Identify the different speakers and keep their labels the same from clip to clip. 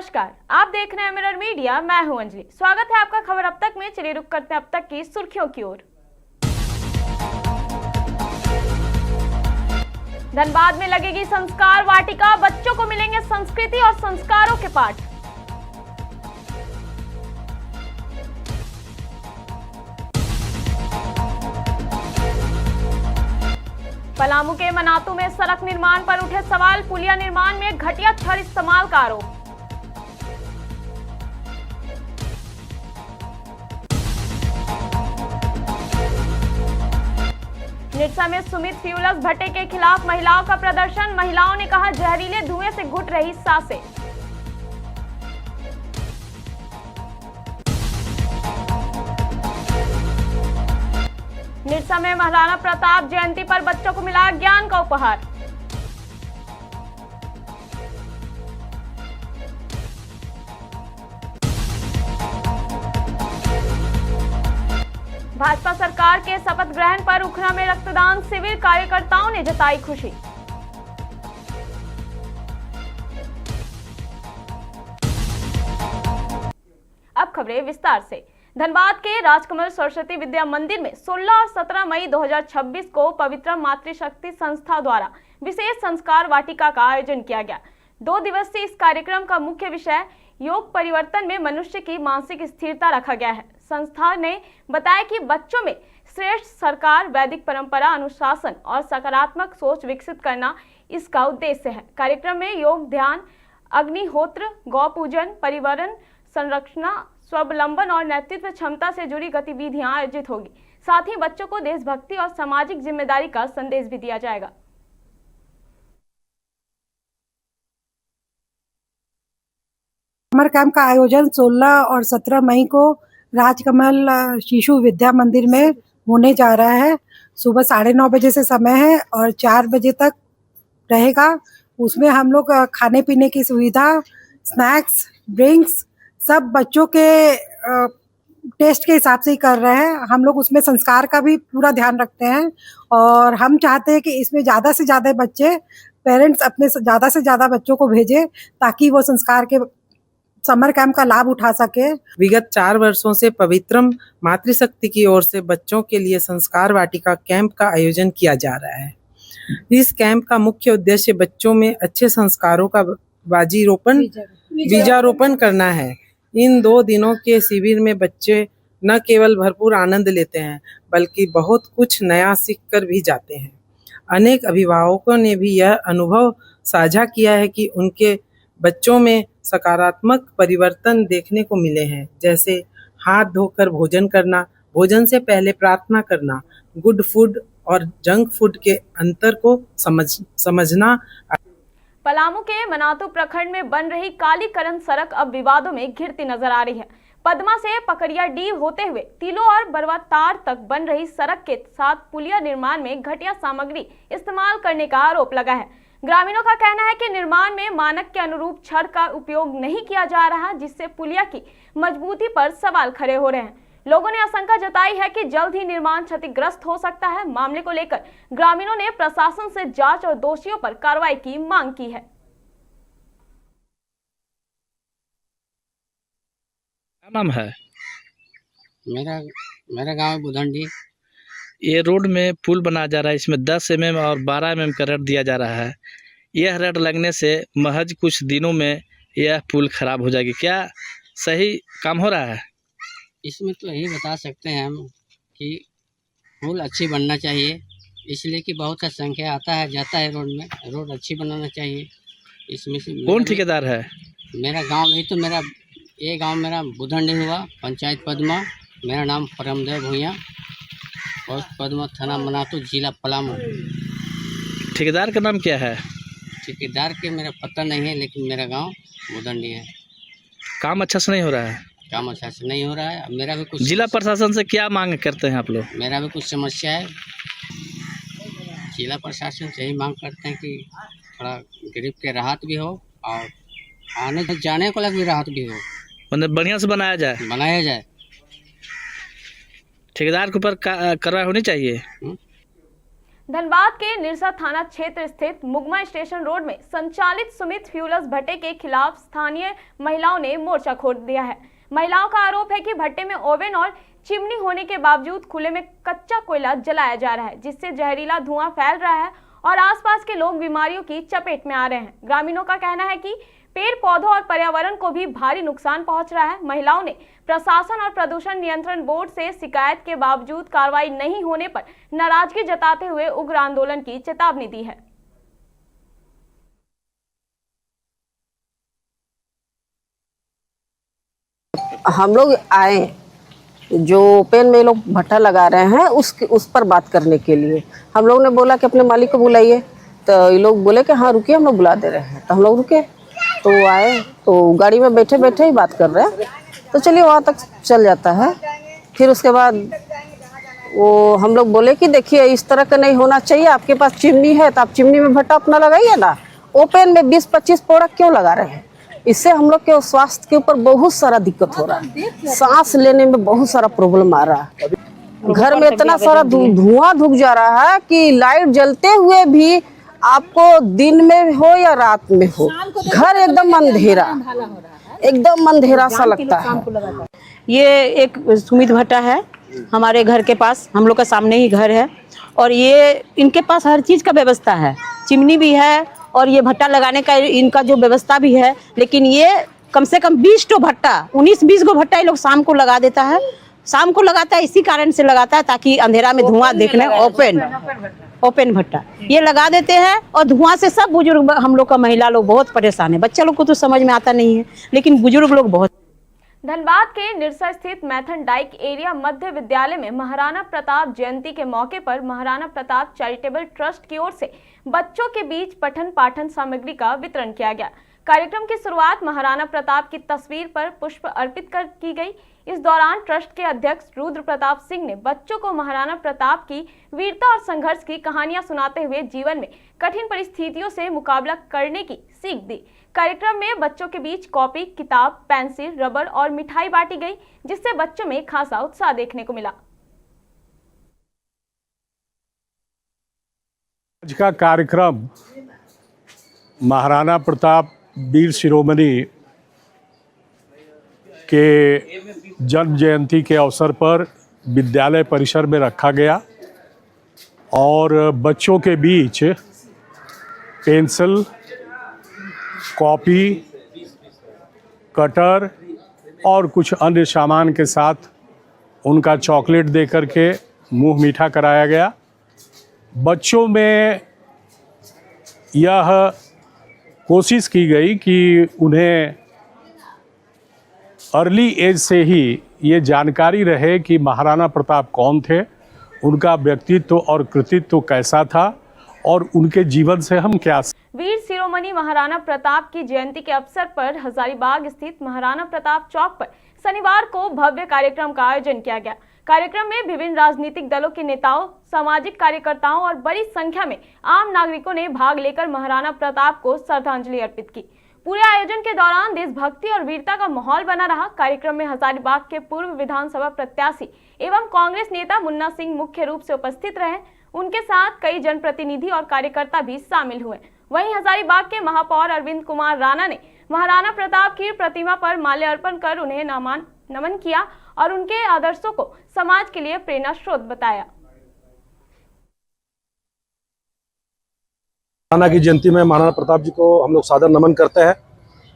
Speaker 1: नमस्कार, आप देख रहे हैं मिरर मीडिया। मैं हूं अंजलि। स्वागत है आपका खबर अब तक में। चलिए रुक करते हैं अब तक की सुर्खियों की ओर। धनबाद में लगेगी संस्कार वाटिका, बच्चों को मिलेंगे संस्कृति और संस्कारों के पाठ। पलामू के मनातू में सड़क निर्माण पर उठे सवाल, पुलिया निर्माण में घटिया छड़ इस्तेमाल का आरोप। निरसा में सुमित फ्यूलस भट्टे के खिलाफ महिलाओं का प्रदर्शन, महिलाओं ने कहा जहरीले धुएं से घुट रही सांसें। निरसा में महाराणा प्रताप जयंती पर बच्चों को मिला ज्ञान का उपहार। भाजपा सरकार के शपथ ग्रहण पर उखरा में रक्तदान शिविर, कार्यकर्ताओं ने जताई खुशी। अब खबरें विस्तार से। धनबाद के राजकमल सरस्वती विद्या मंदिर में 16 और 17 मई 2026 को पवित्र मातृशक्ति संस्था द्वारा विशेष संस्कार वाटिका का आयोजन किया गया। 2 दिवसीय इस कार्यक्रम का मुख्य विषय योग परिवर्तन में मनुष्य की मानसिक स्थिरता रखा गया है। संस्था ने बताया कि बच्चों में श्रेष्ठ सरकार, वैदिक परंपरा, अनुशासन और सकारात्मक सोच विकसित करना इसका उद्देश्य है। कार्यक्रम में योग, ध्यान, अग्निहोत्र, गौ पूजन, पर्यावरण संरक्षण, स्वावलंबन और नेतृत्व क्षमता से जुड़ी गतिविधियां आयोजित होगी। साथ ही बच्चों को देशभक्ति और सामाजिक जिम्मेदारी का संदेश भी दिया जाएगा।
Speaker 2: समर कैंप का आयोजन 16 और 17 मई को राजकमल शिशु विद्या मंदिर में होने जा रहा है। सुबह 9:30 बजे से समय है और 4 बजे तक रहेगा। उसमें हम लोग खाने पीने की सुविधा, स्नैक्स, ड्रिंक्स सब बच्चों के टेस्ट के हिसाब से ही कर रहे हैं। हम लोग उसमें संस्कार का भी पूरा ध्यान रखते हैं और हम चाहते हैं कि इसमें ज़्यादा से ज़्यादा बच्चे, पेरेंट्स अपने ज़्यादा से ज़्यादा बच्चों को भेजें ताकि वो संस्कार के समर कैंप का लाभ उठा सके।
Speaker 3: विगत 4 वर्षों से पवित्रम मातृशक्ति की ओर से बच्चों के लिए संस्कार वाटिका कैंप का आयोजन किया जा रहा है। इस कैंप का मुख्य उद्देश्य बच्चों में अच्छे संस्कारों का बीजारोपण करना है। इन 2 दिनों के शिविर में बच्चे न केवल भरपूर आनंद लेते हैं बल्कि बहुत कुछ नया सीख कर भी जाते हैं। अनेक अभिभावकों ने भी यह अनुभव साझा किया है कि उनके बच्चों में सकारात्मक परिवर्तन देखने को मिले हैं, जैसे हाथ धोकर भोजन करना, भोजन से पहले प्रार्थना करना, गुड फूड और जंक फूड के अंतर को समझना।
Speaker 1: पलामू के मनातू प्रखंड में बन रही कालीकरण सड़क अब विवादों में घिरती नजर आ रही है। पदमा से पकड़िया डी होते हुए तिलो और बरवातार तक बन रही सड़क के साथ पुलिया निर्माण में घटिया सामग्री इस्तेमाल करने का आरोप लगा है। ग्रामीणों का कहना है कि निर्माण में मानक के अनुरूप छड़ का उपयोग नहीं किया जा रहा, जिससे पुलिया की मजबूती पर सवाल खड़े हो रहे हैं। लोगों ने आशंका जताई है कि जल्द ही निर्माण क्षतिग्रस्त हो सकता है। मामले को लेकर ग्रामीणों ने प्रशासन से जांच और दोषियों पर कार्रवाई की मांग की है।
Speaker 4: क्या नाम है?
Speaker 5: मेरा गांव बुधंडी।
Speaker 4: ये रोड में पुल बनाया जा रहा है, इसमें 10 mm और 12 mm का रड दिया जा रहा है। यह रड लगने से महज कुछ दिनों में यह पुल खराब हो जाएगी। क्या सही काम हो रहा है?
Speaker 5: इसमें तो यही बता सकते हैं हम कि पुल अच्छी बनना चाहिए, इसलिए कि बहुत सा संख्या आता है जाता है रोड में। रोड अच्छी बनाना चाहिए। इसमें से
Speaker 4: कौन ठेकेदार है?
Speaker 5: मेरा गांव ये गांव मेरा बुधंडी हुआ, पंचायत पदमा। मेरा नाम परमदेव भूया, पोस्ट पदमा, थाना मनातू, जिला पलामू।
Speaker 4: ठेकेदार का नाम क्या है?
Speaker 5: ठेकेदार के मेरा पता नहीं है, लेकिन मेरा गांव बुधंडी है।
Speaker 4: काम अच्छा से नहीं हो रहा है?
Speaker 5: काम अच्छा से नहीं हो रहा है। मेरा भी कुछ
Speaker 4: जिला प्रशासन से क्या मांग करते हैं आप लोग?
Speaker 5: मेरा भी कुछ समस्या है। जिला प्रशासन से ही मांग करते हैं कि थोड़ा गरीब के राहत भी हो और आने जाने को लग भी राहत भी हो,
Speaker 4: मतलब बढ़िया से बनाया जाए। ठेकेदार के ऊपर कार्रवाई होनी चाहिए।
Speaker 1: धनबाद के निरसा थाना क्षेत्र स्थित मुगमा स्टेशन रोड में संचालित सुमित फ्यूलर्स भट्टे के खिलाफ स्थानीय महिलाओं ने मोर्चा खोल दिया है। महिलाओं का आरोप है कि भट्टे में ओवन और चिमनी होने के बावजूद खुले में कच्चा कोयला जलाया जा रहा है, जिससे जहरीला धुआं फैल रहा है और आसपास के लोग बीमारियों की चपेट में आ रहे हैं। ग्रामीणों का कहना है कि पेड़ पौधों और पर्यावरण को भी भारी नुकसान पहुंच रहा है। महिलाओं ने प्रशासन और प्रदूषण नियंत्रण बोर्ड से शिकायत के बावजूद कार्रवाई नहीं होने पर नाराजगी जताते हुए उग्र आंदोलन की चेतावनी दी है।
Speaker 6: हम लोग आए जो पेन में लोग भट्टा लगा रहे हैं उस पर बात करने के लिए। हम लोग ने बोला कि अपने मालिक को बुलाइए, तो ये लोग बोले कि हाँ रुकिए, हम लोग बुला दे रहे हैं। तो हम लोग रुके, तो आए तो गाड़ी में बैठे बैठे ही बात कर रहे हैं। तो चलिए वहाँ तक चल जाता है। फिर उसके बाद वो हम लोग बोले कि देखिए इस तरह का नहीं होना चाहिए, आपके पास चिमनी है तो आप चिमनी में भट्टा अपना लगाइए ना, ओपन में 20-25 पौड़ा क्यों लगा रहे हैं? इससे हम लोग के स्वास्थ्य के ऊपर बहुत सारा दिक्कत हो रहा है, सांस लेने में बहुत सारा प्रॉब्लम आ रहा है। घर में इतना सारा धुआं धुक जा रहा है कि लाइट जलते हुए भी आपको दिन में हो या रात में हो, घर एकदम अंधेरा सा लगता है।
Speaker 7: ये एक सुमित भट्टा है हमारे घर के पास, हम लोग का सामने ही घर है और ये इनके पास हर चीज़ का व्यवस्था है, चिमनी भी है और ये भट्टा लगाने का इनका जो व्यवस्था भी है। लेकिन ये कम से कम 20 तो भट्टा 19-20 गो भट्टा ये लोग शाम को लगा देता है। शाम को लगाता है इसी कारण से लगाता है ताकि अंधेरा में धुआं देखने, ओपन भट्टा ये लगा देते हैं और धुआं से सब बुजुर्ग हम लोग का महिला लोग बहुत परेशान है। बच्चा लोग को तो समझ में आता नहीं है लेकिन बुजुर्ग लोग बहुत।
Speaker 1: धनबाद के निरसा स्थित मैथन डाइक एरिया मध्य विद्यालय में महाराणा प्रताप जयंती के मौके पर महाराणा प्रताप चैरिटेबल ट्रस्ट की ओर से बच्चों के बीच पठन पाठन सामग्री का वितरण किया गया। कार्यक्रम की शुरुआत महाराणा प्रताप की तस्वीर पर पुष्प अर्पित कर की गई। इस दौरान ट्रस्ट के अध्यक्ष रुद्र प्रताप सिंह ने बच्चों को महाराणा प्रताप की वीरता और संघर्ष की कहानियां सुनाते हुए जीवन में कठिन परिस्थितियों से मुकाबला करने की सीख दी। कार्यक्रम में बच्चों के बीच कॉपी, किताब, पेंसिल, रबर और मिठाई बांटी गई, जिससे बच्चों में खासा उत्साह देखने को मिला।
Speaker 8: आज का कार्यक्रम महाराणा प्रताप वीर शिरोमणि के जन्म जयंती के अवसर पर विद्यालय परिसर में रखा गया और बच्चों के बीच पेंसिल, कॉपी, कटर और कुछ अन्य सामान के साथ उनका चॉकलेट दे करके मुंह मीठा कराया गया। बच्चों में यह कोशिश की गई कि उन्हें अर्ली एज से ही ये जानकारी रहे कि महाराणा प्रताप कौन थे, उनका व्यक्तित्व और कृतित्व कैसा था और उनके जीवन से हम क्या।
Speaker 1: वीर शिरोमणि महाराणा प्रताप की जयंती के अवसर पर हजारीबाग स्थित महाराणा प्रताप चौक पर शनिवार को भव्य कार्यक्रम का आयोजन किया गया। कार्यक्रम में विभिन्न राजनीतिक दलों के नेताओं, सामाजिक कार्यकर्ताओं और बड़ी संख्या में आम नागरिकों ने भाग लेकर महाराणा प्रताप को श्रद्धांजलि अर्पित की। पूरे आयोजन के दौरान देशभक्ति और वीरता का माहौल बना रहा। कार्यक्रम में हजारीबाग के पूर्व विधानसभा प्रत्याशी एवं कांग्रेस नेता मुन्ना सिंह मुख्य रूप से उपस्थित रहे। उनके साथ कई जनप्रतिनिधि और कार्यकर्ता भी शामिल हुए। वहीं हजारीबाग के महापौर अरविंद कुमार राणा ने महाराणा प्रताप की प्रतिमा पर माल्यार्पण कर उन्हें नमन किया और उनके आदर्शों को समाज के लिए प्रेरणा स्रोत बताया।
Speaker 9: महाराणा की जयंती में महाराणा प्रताप जी को हम लोग सादर नमन करते हैं,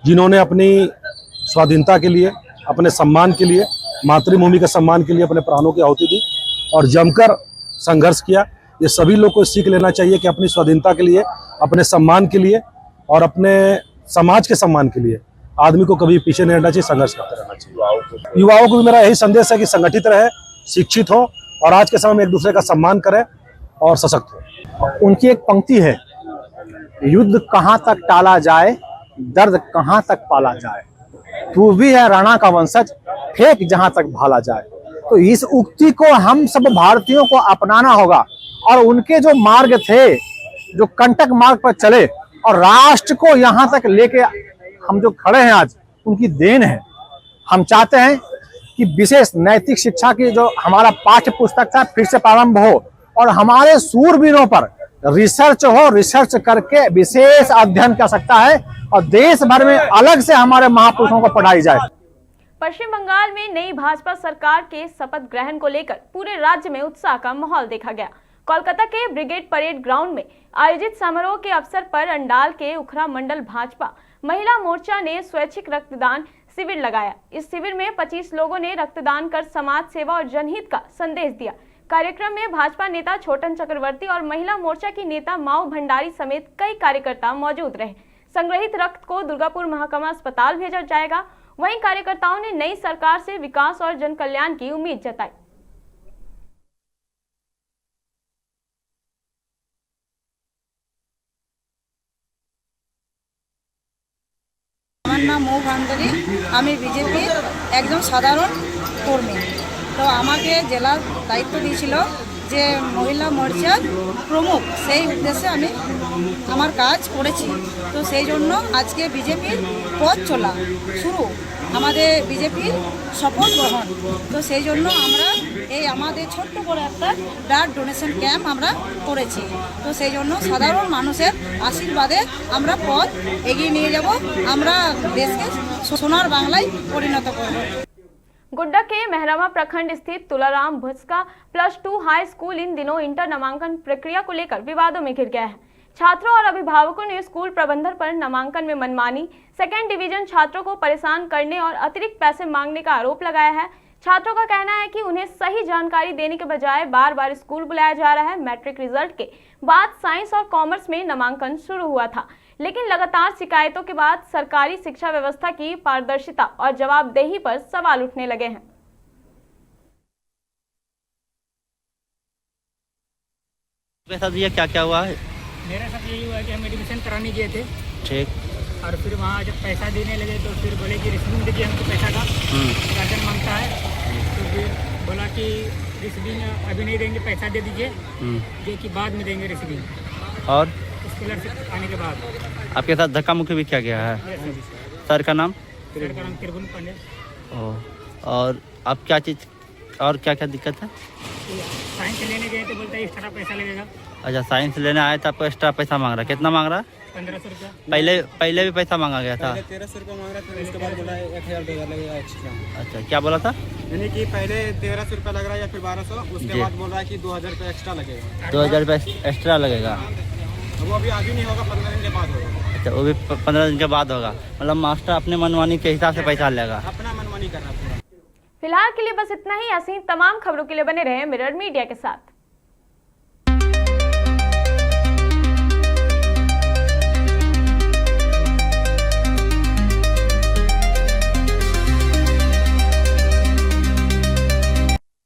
Speaker 9: जिन्होंने अपनी स्वाधीनता के लिए, अपने सम्मान के लिए, मातृभूमि के सम्मान के लिए अपने प्राणों की आहुति दी और जमकर संघर्ष किया। ये सभी लोग को सीख लेना चाहिए कि अपनी स्वाधीनता के लिए, अपने सम्मान के लिए और अपने समाज के सम्मान के लिए आदमी को कभी पीछे नहीं हटना चाहिए, संघर्ष करते रहना चाहिए। युवाओं को भी मेरा यही संदेश है कि संगठित रहे, शिक्षित हो और आज के समय में एक दूसरे का सम्मान करें और सशक्त हो।
Speaker 10: उनकी एक पंक्ति है, युद्ध कहाँ तक टाला जाए, दर्द कहाँ तक पाला जाए, तू भी है राणा का वंशज, फेंक जहाँ तक भाला जाए। तो इस उक्ति को हम सब भारतीयों को अपनाना होगा और उनके जो मार्ग थे, जो कंटक मार्ग पर चले और राष्ट्र को यहाँ तक लेके हम जो खड़े हैं आज, उनकी देन है। हम चाहते हैं कि विशेष नैतिक शिक्षा की जो हमारा पाठ्य पुस्तक था फिर से प्रारंभ हो और हमारे सूरवीरों पर रिसर्च करके विशेष अध्ययन कर सकता है और देश भर में अलग से हमारे महापुरुषों को पढ़ाई जाए।
Speaker 1: पश्चिम बंगाल में नई भाजपा सरकार के शपथ ग्रहण को लेकर पूरे राज्य में उत्साह का माहौल देखा गया। कोलकाता के ब्रिगेड परेड ग्राउंड में आयोजित समारोह के अवसर पर अंडाल के उखरा मंडल भाजपा महिला मोर्चा ने स्वैच्छिक रक्तदान शिविर लगाया। इस शिविर में 25 लोगों ने रक्तदान कर समाज सेवा और जनहित का संदेश दिया। कार्यक्रम में भाजपा नेता छोटन चक्रवर्ती और महिला मोर्चा की नेता माऊ भंडारी समेत कई कार्यकर्ता मौजूद रहे। संग्रहित रक्त को दुर्गापुर महाकमा अस्पताल भेजा जाएगा। वहीं कार्यकर्ताओं ने नई सरकार से विकास और जन कल्याण की उम्मीद जताई।
Speaker 11: আমার নাম মৌ ভান্ডারী, আমি বিজেপির একজন সাধারণ কর্মী। তো আমাকে জেলার দায়িত্ব দিয়েছিল যে মহিলা মোর্চার প্রমুখ, সেই উদ্দেশ্যে আমি আমার কাজ করেছি। তো সেই জন্য আজকে বিজেপির পথ চলা শুরু, আমাদের বিজেপির শপথ গ্রহণ। তো সেই জন্য আমরা এই আমাদের ছোট্ট করে একটা ব্লাড ডোনেশন ক্যাম্প আমরা করেছি। তো সেই জন্য সাধারণ মানুষের আশীর্বাদে আমরা পথ এগিয়ে নিয়ে যাব, আমরা দেশকে সোনার বাংলায় পরিণত করব।
Speaker 1: गोड्डा के मेहरामा प्रखंड स्थित तुलाराम भुस्का +2 हाई स्कूल इन दिनों इंटर नामांकन प्रक्रिया को लेकर विवादों में घिर गया है। छात्रों और अभिभावकों ने स्कूल प्रबंधन पर नामांकन में मनमानी, सेकेंड डिवीजन छात्रों को परेशान करने और अतिरिक्त पैसे मांगने का आरोप लगाया है। छात्रों का कहना है कि उन्हें सही जानकारी देने के बजाय बार बार स्कूल बुलाया जा रहा है। मैट्रिक रिजल्ट के बाद साइंस और कॉमर्स में नामांकन शुरू हुआ था, लेकिन लगातार शिकायतों के बाद सरकारी शिक्षा व्यवस्था की पारदर्शिता और जवाबदेही पर सवाल उठने लगे हैं।
Speaker 5: साथ ये क्या क्या हुआ है?
Speaker 12: मेरे साथ यही हुआ कि हम एडमिशन कराने गए थे,
Speaker 5: ठीक,
Speaker 12: और फिर वहाँ जब पैसा देने लगे तो फिर बोले कि रिसीविंग दीजिए हमको पैसा का, गार्जियन मांगता है। तो फिर बोला कि रिसीविंग अभी नहीं देंगे, पैसा दे दीजिए, जो कि बाद में देंगे रिसीविंग,
Speaker 5: और
Speaker 12: स्कॉलरशिप आने के बाद।
Speaker 5: आपके साथ धक्का मुक्की भी किया गया है? सर का नाम?
Speaker 12: सर का नाम त्रिभुवन पांडे।
Speaker 5: और आप क्या चीज़ और क्या क्या दिक्कत है?
Speaker 12: साइंस लेने गए तो बोलता है एक्स्ट्रा पैसा लगेगा।
Speaker 5: अच्छा, साइंस लेने आए तो आपको एक्स्ट्रा पैसा मांग रहा है। कितना मांग रहा है?
Speaker 12: 1500 रुपया।
Speaker 5: पहले भी पैसा मांगा गया था?
Speaker 12: 1300 रुपया मांग रहा था, उसके बाद बोला 1000 लगेगा एक्स्ट्रा।
Speaker 5: अच्छा, क्या बोला था?
Speaker 12: यानी कि पहले 1300 रुपया लग रहा है या फिर 1200, उसके बाद बोल रहा है कि 2000 रुपया एक्स्ट्रा लगेगा।
Speaker 5: 2000 रुपया एक्स्ट्रा लगेगा?
Speaker 12: वो अभी आगे नहीं होगा, 15 दिन के बाद होगा।
Speaker 5: अच्छा, वो भी 15 दिन के बाद होगा। मतलब मास्टर अपने मनमानी के हिसाब से पैसा लेगा?
Speaker 12: अपना मनमानी कर रहा है।
Speaker 1: फिलहाल के लिए बस इतना ही। ऐसी तमाम खबरों के लिए बने रहे मिरर मीडिया के साथ।